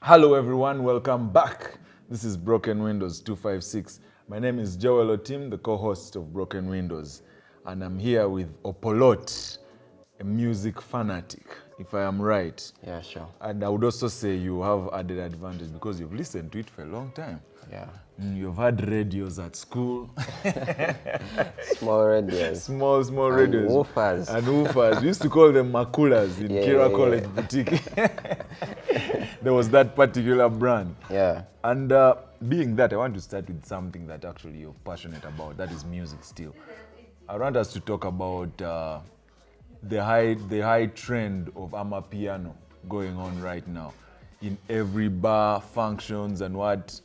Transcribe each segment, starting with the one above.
Hello everyone, welcome back. This is Broken Windows 256. My name is Joel Oteam, the co-host of Broken Windows, and I'm here with Opolot, a music fanatic, if I am right. Yeah, sure. And I would also say you have added advantage because you've listened to it for a long time. Yeah. You've had radios at school. Small radios. Small And radios. woofers. And woofers. We used to call them makulas in Kira College Boutique. There was that particular brand. Yeah. And being that, I want to start with something that actually you're passionate about. That is music still. I want us to talk about the high trend of Amapiano going on right now in every bar, functions, and what.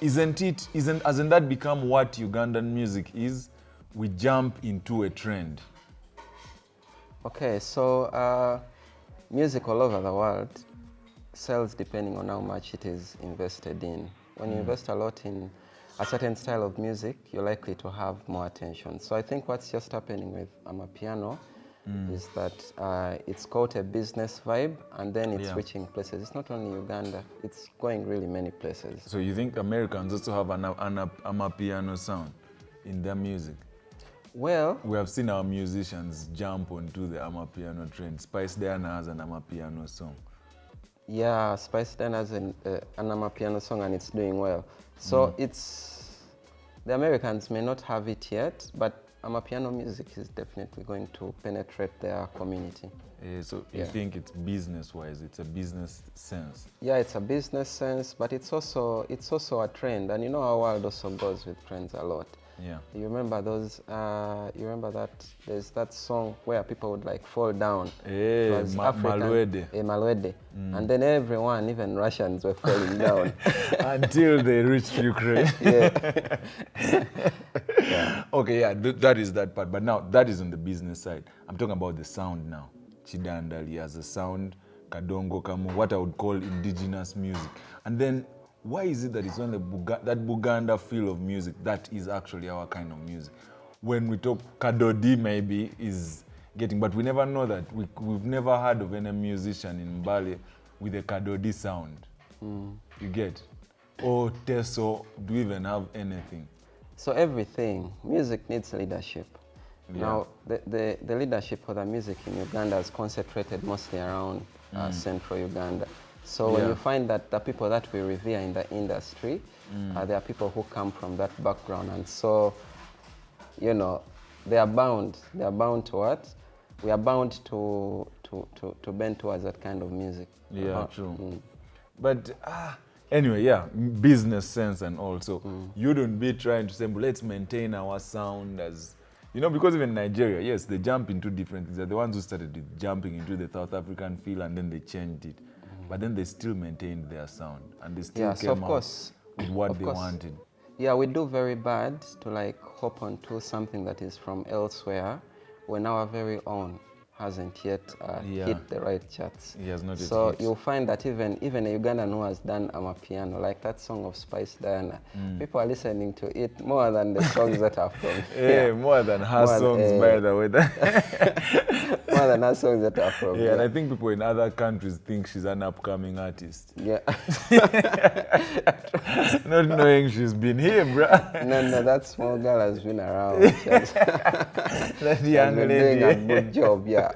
Hasn't that become what Ugandan music is? We jump into a trend. Okay, so music all over the world sells depending on how much it is invested in. When you invest a lot in a certain style of music, you're likely to have more attention. So I think what's just happening with Amapiano is that it's caught a business vibe and then it's reaching places. It's not only Uganda, it's going really many places. So you think Americans also have an Amapiano sound in their music? Well, We have seen our musicians jump onto the Amapiano trend. Spice Diana has an Amapiano song. yeah, Spice Dan has an Amapiano song and it's doing well. So the Americans may not have it yet, but Amapiano music is definitely going to penetrate their community. So you think it's business-wise, it's a business sense? Yeah, it's a business sense, but it's also a trend, and you know our world also goes with trends a lot. Yeah. You remember those? You remember that there's that song where people would like fall down. It was African, Malwede. Malwede. And then everyone, even Russians, were falling down. Until they reached Ukraine. Yeah. Okay, yeah, that is that part. But now, that is on the business side. I'm talking about the sound now. Chidandali has a sound, Kadongo Kamu, what I would call indigenous music. And then, why is it that it's on that Buganda feel of music that is actually our kind of music? When we talk Kadodi maybe is getting, but we never know that. We've never heard of any musician in Mbale with a Kadodi sound. You get? Or Teso, do we even have anything? So everything, music needs leadership. Yeah. Now, the leadership for the music in Uganda is concentrated mostly around central Uganda. So when you find that the people that we revere in the industry, they are people who come from that background. And so, you know, they are bound to what? We are bound to bend towards that kind of music. Yeah, true. But anyway, yeah, business sense and also, you don't be trying to say, let's maintain our sound as, you know, because even Nigeria, yes, they jump into different things. They're the ones who started with jumping into the South African feel and then they changed it. But then they still maintained their sound and they still came out with what they wanted. Yeah, we do very bad to like hop onto something that is from elsewhere when our very own hasn't yet hit the right charts. He has not yet So hit. you'll find that even a Ugandan who has done Amapiano, like that song of Spice Diana, people are listening to it more than the songs that are from here. More than her songs, by the way. More than her songs that are from Yeah, and I think people in other countries think she's an upcoming artist. Yeah. Not knowing she's been here, bruh. No, that small girl has been around. That young been lady. doing a good job, yeah.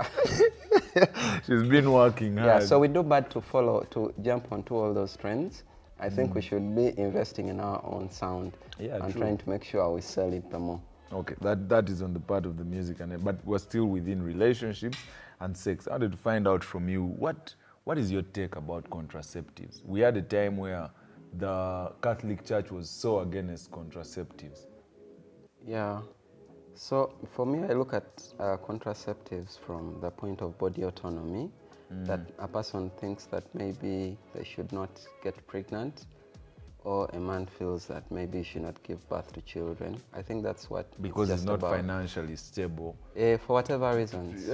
She's been working hard. Yeah, so we do bad to jump onto all those trends. I think we should be investing in our own sound and trying to make sure we sell it the more. Okay, that is on the part of the music, but we're still within relationships and sex. I wanted to find out from you, what is your take about contraceptives? We had a time where the Catholic Church was so against contraceptives. Yeah. So for me, I look at contraceptives from the point of body autonomy, that a person thinks that maybe they should not get pregnant, or a man feels that maybe he should not give birth to children. I think that's what Because it's it's not about. financially stable. For whatever reasons.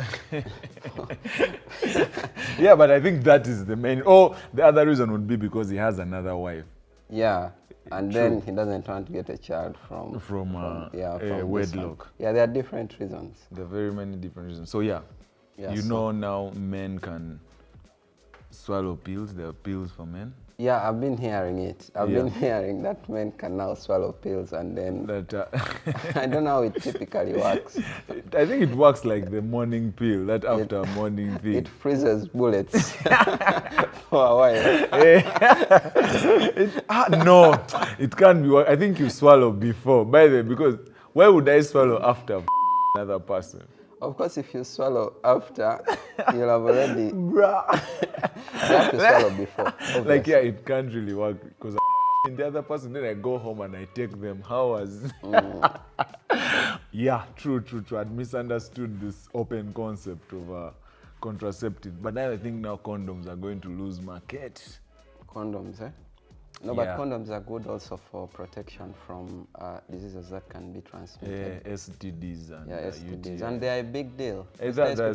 Yeah, but I think that is the main. Oh, the other reason would be because he has another wife. Yeah. And then he doesn't want to get a child from wedlock. Yeah, there are different reasons. There are very many different reasons. So yeah, you know now men can swallow pills. There are pills for men. Yeah, I've been hearing it. I've been hearing that men can now swallow pills, and then I don't know how it typically works. I think it works like the morning pill, that after morning thing. It freezes bullets for a while. No, it can't be. I think you swallow before. By the way, because why would I swallow after another person? Of course, if you swallow after, you'll have already. Bruh. You have to swallow before. Obviously. Like, yeah, it can't really work because in the other person, then I go home and I take them. How was? Yeah, true. I'd misunderstood this open concept of contraceptive. But now I think now condoms are going to lose market. Condoms, eh? No, but condoms are good also for protection from diseases that can be transmitted. STDs and STDs. UTIs. And they are a big deal. People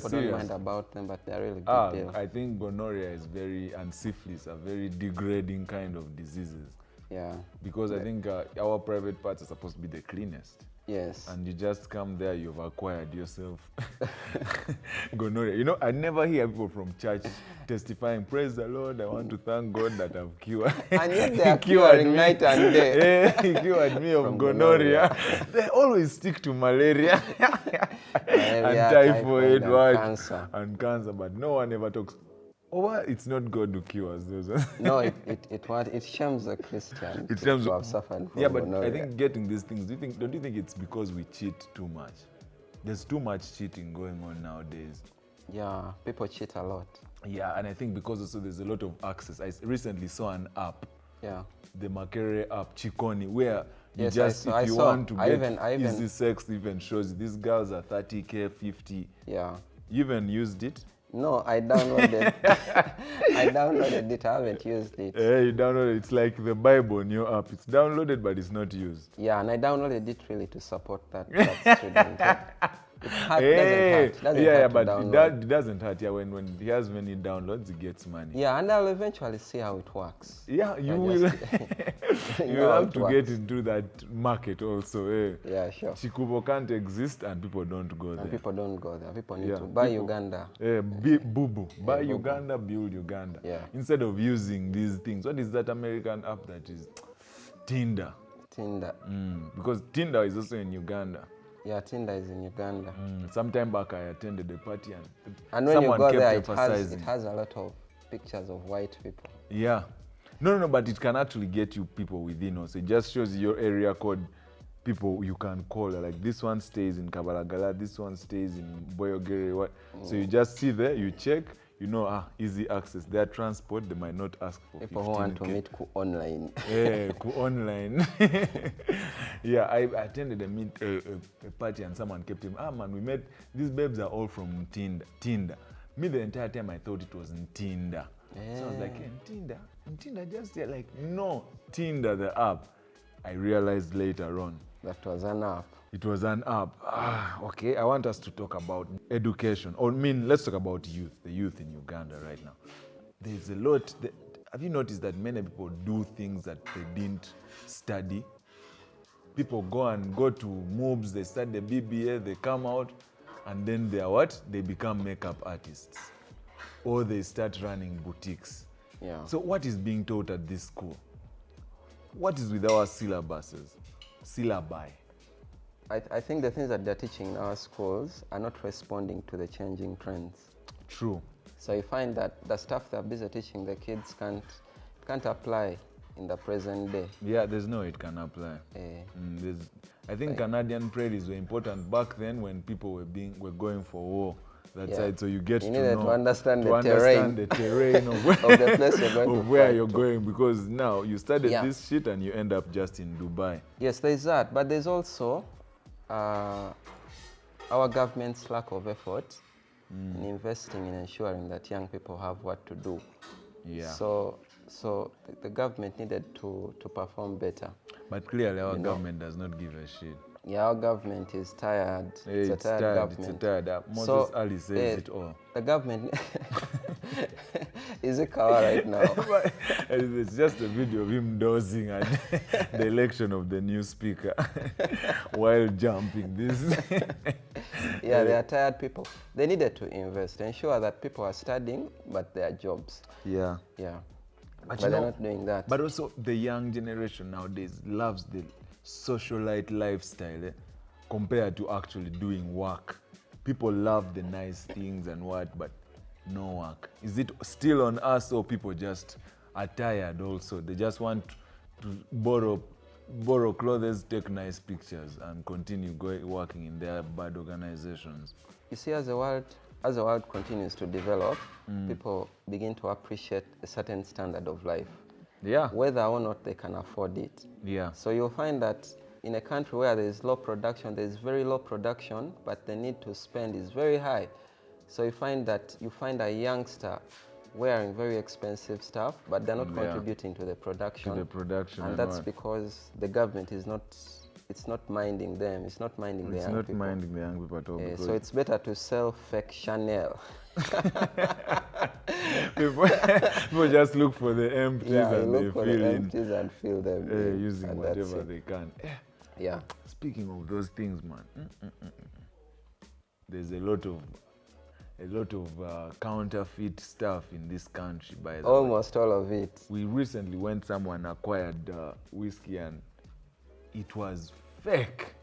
don't mind about them, but they're really big deal. I think gonorrhea is and syphilis are very degrading kind of diseases. Yeah. Because I think our private parts are supposed to be the cleanest. Yes. And you just come there, you've acquired yourself gonorrhea. You know, I never hear people from church testifying, praise the Lord, I want to thank God that I've cured. And yet they are curing night and day. He cured me of gonorrhea. They always stick to malaria and typhoid and cancer, but no one ever talks. It's not God who cures those. No, it shames the Christian to have suffered from but gonorrhea. I think getting these things, don't you think it's because we cheat too much? There's too much cheating going on nowadays. Yeah, people cheat a lot. Yeah, and I think because also there's a lot of access. I recently saw an app, the Makere app, Chikoni, where you if you want to get easy sex, even shows you these girls are 30K, 50. Yeah. You even used it? No, I downloaded I downloaded it. I haven't used it. Yeah, you downloaded it. It's like the Bible in your app. It's downloaded, but it's not used. Yeah, and I downloaded it really to support that student. It doesn't hurt. But it doesn't hurt. Yeah, when he has many downloads, he gets money. Yeah, and I'll eventually see how it works. Yeah, you will. You will have to get into that market also. Yeah, sure. Chikubo can't exist and people don't go there. And people don't go there. People need to buy Uganda. Boo-boo. Buy Uganda, build Uganda. Yeah. Instead of using these things. What is that American app that is? Tinder. Because Tinder is also in Uganda. Yeah, Tinder is in Uganda. Sometime back I attended a party and when you go there, it has a lot of pictures of white people. Yeah. No, but it can actually get you people within us. It just shows your area code, people you can call. Like this one stays in Kabalagala, this one stays in Boyogere. So you just see there, you check, you know, easy access. Their transport, they might not ask for people who want to meet online. Online. Yeah, I attended a party and someone kept him. Man, we met, these babes are all from Tinder. Me, the entire time I thought it was in Tinder. So I was like, Tinder just there. Like, no, Tinder, the app. I realized later on. That was an app. It was an app. Okay, I want us to talk about education. Let's talk about youth, the youth in Uganda right now. There's a lot. Have you noticed that many people do things that they didn't study? People go to MOOBs, they start the BBA, they come out, and then they are what? They become makeup artists. Or they start running boutiques. Yeah. So what is being taught at this school? What is with our syllabuses? Syllabi. I think the things that they're teaching in our schools are not responding to the changing trends. True. So you find that the stuff they're busy teaching the kids can't apply in the present day. Yeah, there's no it can apply. I think Canadian prairies were important back then when people were going for war. Side, so you get to know to understand the terrain of, of the place you're going of where you're going, because now you studied this shit and you end up just in Dubai. Yes, there's that, but there's also our government's lack of effort in investing in ensuring that young people have what to do. Yeah. So the government needed to perform better. But clearly our government does not give a shit. Yeah, our government is tired. It's a tired government. It's tired. Moses Ali says it all. The government is a cower right now. It's just a video of him dozing at the election of the new speaker while jumping. Yeah, they are tired people. They needed to invest, ensure that people are studying, but there are jobs. Yeah. Yeah. But But they're not doing that. But also the young generation nowadays loves the socialite lifestyle compared to actually doing work. People love the nice things and what, but no work. Is it still on us, or people just are tired also? They just want to borrow clothes, take nice pictures, and continue working in their bad organizations. You see, as the world continues to develop, people begin to appreciate a certain standard of life. Yeah. Whether or not they can afford it. Yeah. So you'll find that in a country where there is low production, there is very low production, but the need to spend is very high. So you find a youngster wearing very expensive stuff, but they're not contributing to the production. And that's because the government is not, it's not minding them. It's not minding the young people. It's not minding the young people at all. So it's better to sell fake Chanel. people just look for the empties and they fill them using whatever they can. Yeah. Speaking of those things, man, there's a lot of counterfeit stuff in this country. By the way, almost all of it. We recently went someone acquired whiskey and it was fake.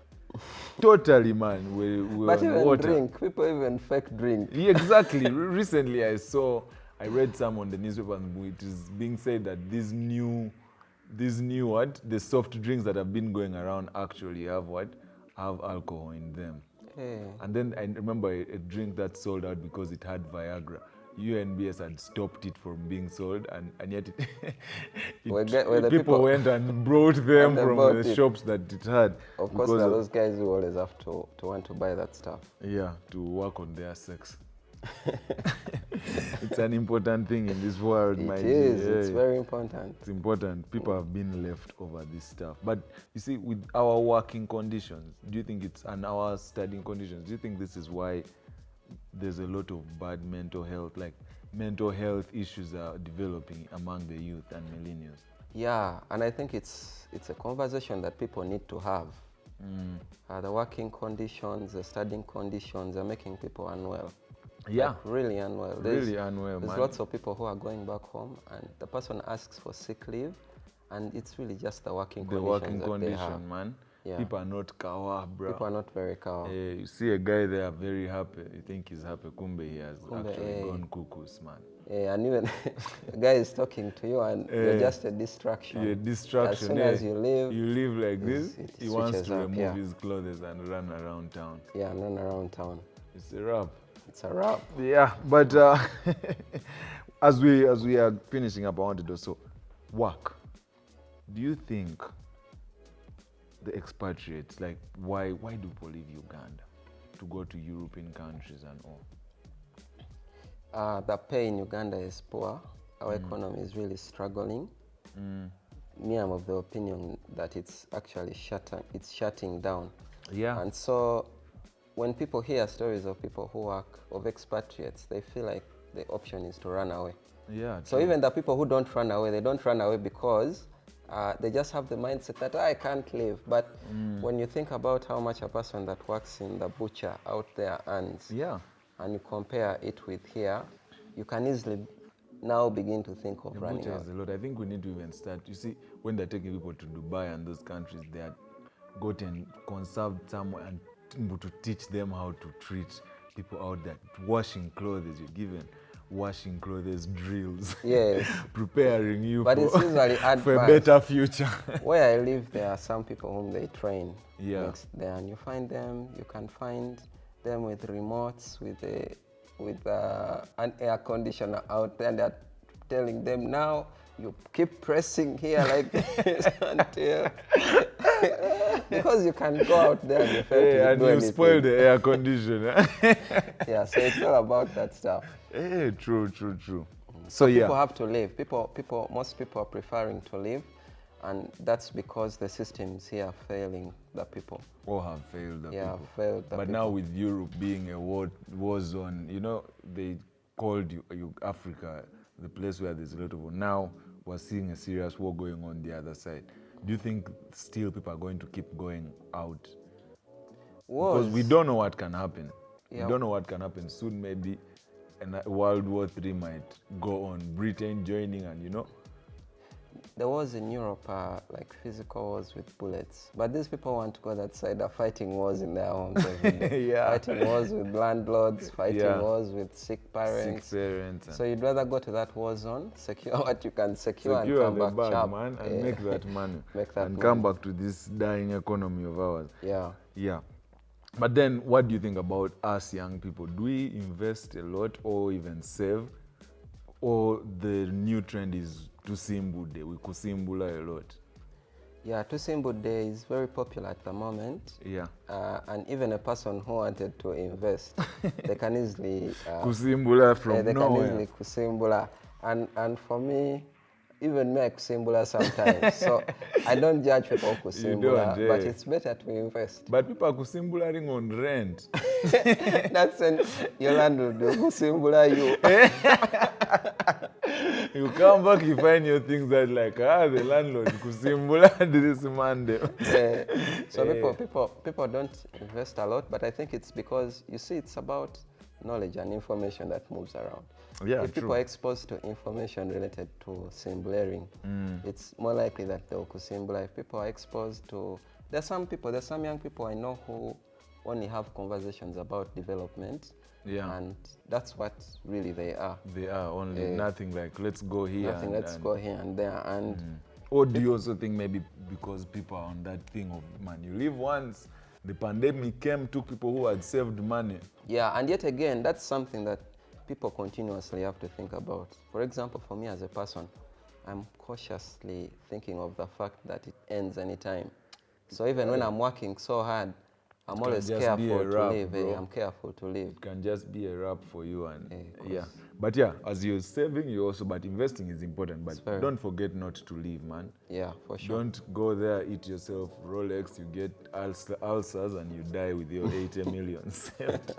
Totally, man. We but even water. Drink, people even fake drink. Yeah, exactly. Recently, I read some on the newspaper, and it is being said that these new the soft drinks that have been going around actually have alcohol in them. Hey. And then I remember a drink that sold out because it had Viagra. UNBS had stopped it from being sold, and yet people went and brought them from the shops that it had. Of course, there are those guys who always have to want to buy that stuff. Yeah, to work on their sex. It's an important thing in this world, my dear. It's very important. It's important. People have been left over this stuff. But you see, with our working conditions, do you think and our studying conditions, do you think this is why there's a lot of bad mental health, like mental health issues are developing among the youth and millennials? Yeah, and I think it's a conversation that people need to have. The working conditions, the studying conditions are making people unwell. Yeah. Like really unwell. There's lots of people who are going back home and the person asks for sick leave and it's really just the working condition, man. Yeah. People are not kawa, bro. People are not very kawa. You see a guy there very happy. You think he's happy. Kumbe he has actually gone cuckoos, man. And even the guy is talking to you and you're just a distraction. You're a distraction. As soon as you leave like this, he wants to remove his clothes and run around town. Yeah, run around town. It's a wrap. It's a wrap. Yeah, but as we are finishing up, I wanted to also work. Do you think the expatriates, like why do people leave Uganda to go to European countries and all? The pay in Uganda is poor. Our economy is really struggling. Me, I'm of the opinion that it's actually shutting down. Yeah. And so when people hear stories of people who work, of expatriates, they feel like the option is to run away. Yeah. So even the people who don't run away, they don't run away because they just have the mindset that I can't leave. But when you think about how much a person that works in the butcher out there earns, and you compare it with here, you can easily now begin to think of running out. A lot. I think we need to even start. You see, when they're taking people to Dubai and those countries, they are gotten conserved somewhere and to teach them how to treat people out there. Washing clothes, you're given washing clothes drills. Yes. Preparing you for a better future. Where I live, there are some people whom they train next there, and you can find them with remotes, with an air conditioner out there, and they're telling them, now you keep pressing here like this until because you can go out there and you spoil the air conditioner. Yeah, so it's all about that stuff. True. So people have to leave. Most people are preferring to leave, and that's because the systems here are failing the people. Or have failed the people. Yeah, failed the but people. Now with Europe being a war zone, they called Africa the place where there's a lot of war. Now we're seeing a serious war going on the other side. Do you think still people are going to keep going out? Because we don't know what can happen. Yeah. We don't know what can happen. Soon maybe World War III might go on, Britain joining, and There was in Europe like physical wars with bullets, but these people want to go that side. They're fighting wars in their homes every day. Yeah. Fighting wars with landlords, fighting Yeah. wars with sick parents. Sick parents. So you'd rather go to that war zone, secure what you can secure, and Secure come the back bag, sharp. man, and make that money. Make that and money. come back to this dying economy of ours. Yeah. Yeah. But then, what do you think about us young people? Do we invest a lot or even save? Or the new trend is tusimbude, we kusimbula a lot? Yeah, Tusimbude is very popular at the moment. Yeah. And even a person who wanted to invest, they can easily Kusimbula from they nowhere. can easily kusimbula. And for me, even me I kusimbula sometimes. So I don't judge people kusimbula, don't, but eh? it's better to invest. But people are kusimbularing on rent. That's when your landlord will kusimbula you. You come back, you find your things that like, the landlord kusimbula this Monday. So people don't invest a lot, but I think it's because, you see, it's about knowledge and information that moves around. Yeah, if people true. are exposed to information related to simbularing, it's more likely that they'll kusimbula. If people are exposed to, there's some young people I know who only have conversations about development. Yeah. And that's what really they are. They are only nothing like, let's go here. Nothing, let's go here and there. And Or do you also think maybe because people are on that thing of, man, you live once, the pandemic came, took people who had saved money. yeah, and yet again, that's something that people continuously have to think about. For example, for me as a person, I'm cautiously thinking of the fact that it ends anytime. So even when I'm working so hard, I'm always just be careful a to wrap, live. bro. I'm careful to live. It can just be a wrap for you. And of yeah. course. But yeah, as you're saving, you also, but investing is important. But very- don't forget not to live, man. Yeah, for sure. Don't go there, eat yourself Rolex, you get ulcers and you die with your 80 million saved.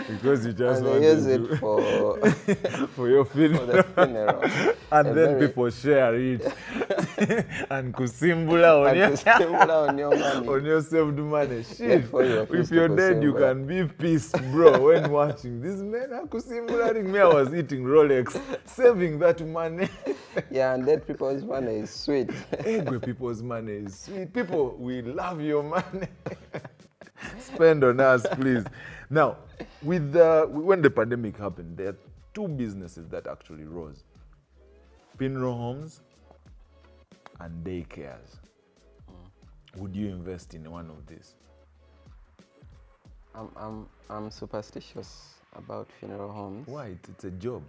Because you just And want they use to it for, for your funeral. for the funeral. And A then very- people share it. And kusimbula on And your, kusimbula on your money. on your saved money. Shit. for your If feast you're to dead, you kusimbula. can be pissed, bro, when watching. These men are kusimbularing me. I was eating Rolex, saving that money. Yeah, and dead people's money is sweet. Egwe people's money is sweet. People, we love your money. Spend on us, please. Now, with when the pandemic happened, there are two businesses that actually rose: funeral homes and daycares. Would you invest in one of these? I'm superstitious about funeral homes. Why? It's a job.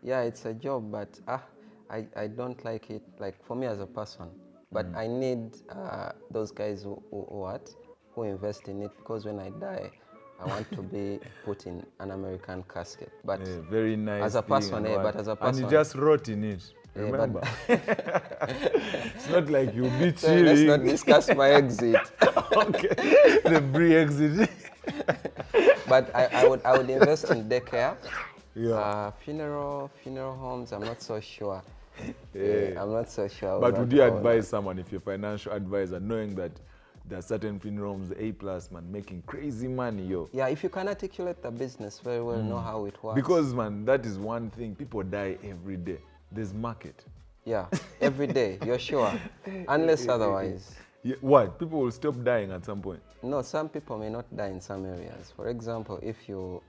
Yeah, it's a job, but I don't like it. Like for me as a person, but I need those guys who invest in it, because when I die, I want to be put in an American casket. But Very nice. as a thing person, and what. but as a And person, you just wrote in it. Yeah, but- Remember? It's not like you'll be so chilling. let's not discuss my exit. Okay. The pre-exit. But I would invest in daycare. Yeah. Funeral homes, I'm not so sure. Yeah. I'm not so sure. But about would you all advise someone, if you're a financial advisor, knowing that there are certain funeral homes, A+, man, making crazy money, yo? Yeah, if you can articulate the business very well, know how it works. Because, man, that is one thing. People die every day. There's market. Yeah, every day, you're sure. Unless otherwise. Yeah, what? People will stop dying at some point. No, some people may not die in some areas. For example, if you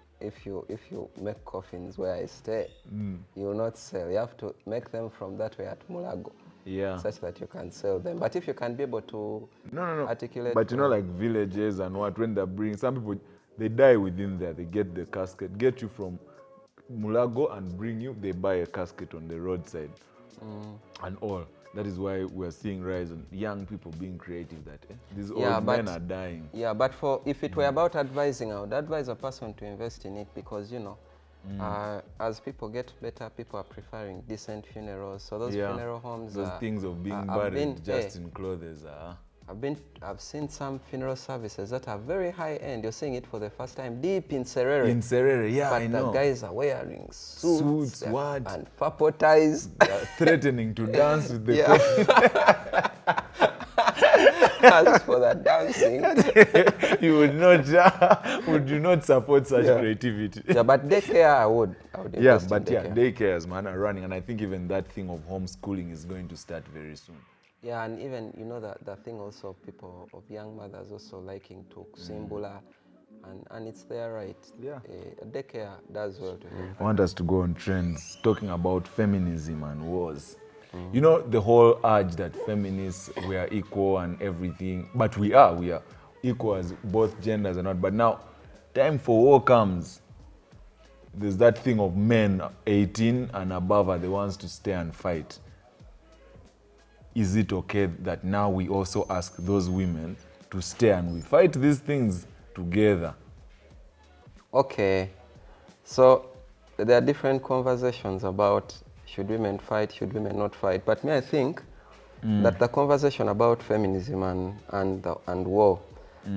make coffins where I stay, you will not sell. You have to make them from that way at Mulago. Yeah. Such that you can sell them. But if you can be able to No. articulate... But you know, like villages and what, when they're bringing, some people, they die within there. They get the casket, get you from Mulago and bring you, they buy a casket on the roadside and all. That is why we're seeing rise on young people being creative, that these old men are dying. Yeah, but if it were about advising, I would advise a person to invest in it, because, as people get better, people are preferring decent funerals. So those funeral homes, those things of being buried just in clothes. I've seen some funeral services that are very high end. You're seeing it for the first time, deep in Serere. In Serere, yeah, but I know. the guys are wearing suits what? and purple ties. Threatening to dance with the coffin. As for the dancing, You would you not support such creativity? yeah, but daycare I would Yeah, invest in but daycare. daycares, man, are running, and I think even that thing of homeschooling is going to start very soon. Yeah, and even the thing also of people, of young mothers also liking to symbolize, and it's their right. Yeah. Daycare does well to them. I want us to go on trends talking about feminism and wars. You know, the whole urge that feminists, we are equal and everything, but we are equal as both genders and not. But now, time for war comes. There's that thing of men 18 and above are the ones to stay and fight. Is it okay that now we also ask those women to stay and we fight these things together? Okay, so there are different conversations about should women fight, should women not fight. But I think that the conversation about feminism and war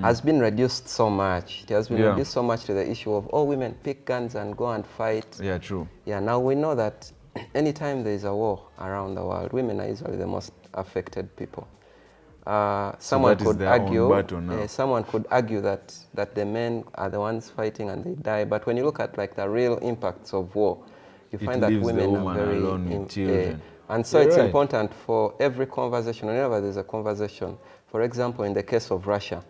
has been reduced so much. It has been reduced so much to the issue of, oh, women pick guns and go and fight. Yeah, true. Yeah, now we know that anytime there is a war around the world, women are usually the most affected people. Someone could argue that the men are the ones fighting and they die. But when you look at like the real impacts of war, you find that women are very alone with children. And so it's important for every conversation, whenever there's a conversation. For example, in the case of Russia,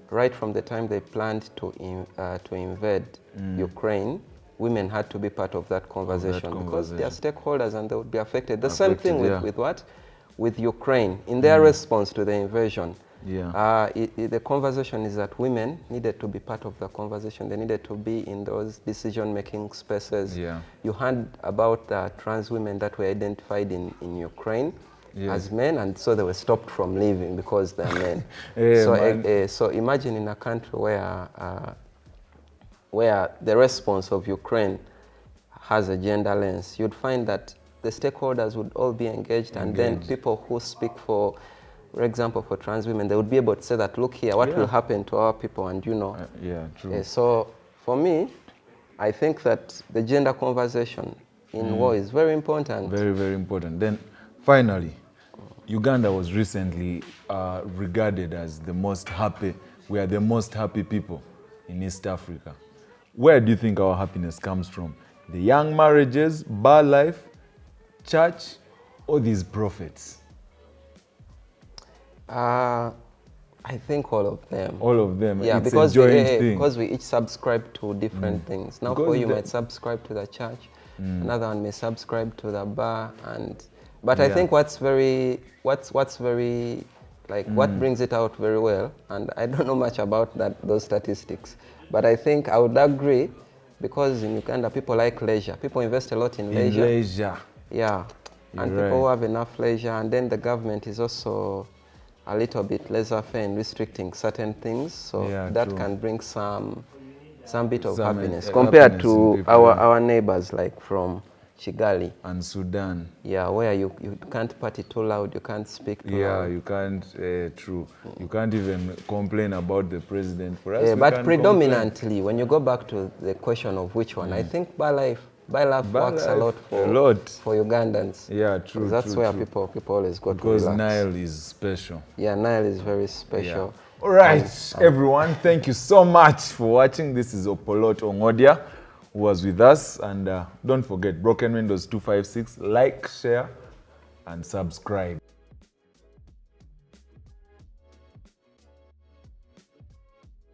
right from the time they planned to invade Ukraine, women had to be part of that conversation because they are stakeholders and they would be affected. The same thing with what? With Ukraine. In their response to the invasion, the conversation is that women needed to be part of the conversation. They needed to be in those decision-making spaces. Yeah. You heard about the trans women that were identified in Ukraine as men, and so they were stopped from leaving because they're men. So imagine in a country where the response of Ukraine has a gender lens, you'd find that the stakeholders would all be engaged, and then people who speak for example, for trans women, they would be able to say that, look here, what will happen to our people, and true. So for me, I think that the gender conversation in war is very important. Very, very important. Then finally, Uganda was recently regarded as the most happy, we are the most happy people in East Africa. Where do you think our happiness comes from? The young marriages, bar life, church, or these prophets? I think all of them. All of them. Yeah, it's because a joint thing. Because we each subscribe to different things. Now, for you might subscribe to the church, another one may subscribe to the bar, but I think what brings it out very well, and I don't know much about those statistics, but I think I would agree, because in Uganda people like leisure. People invest a lot in leisure. Leisure. Yeah, and people who have enough leisure, and then the government is also a little bit laissez-faire in restricting certain things, so that can bring some bit of happiness compared to our neighbors, like from Kigali and Sudan. Yeah, where you can't party too loud, you can't speak too loud. Yeah, you can't. True. You can't even complain about the president. For us, but predominantly, when you go back to the question of which one, I think bar life works a lot for Ugandans. Yeah, true. That's where people always go to relax. Because Nile is special. Yeah, Nile is very special. Yeah. All right, everyone. Thank you so much for watching. This is Opolot Ongodia, who was with us. And don't forget, Broken Windows 256. Like, share, and subscribe.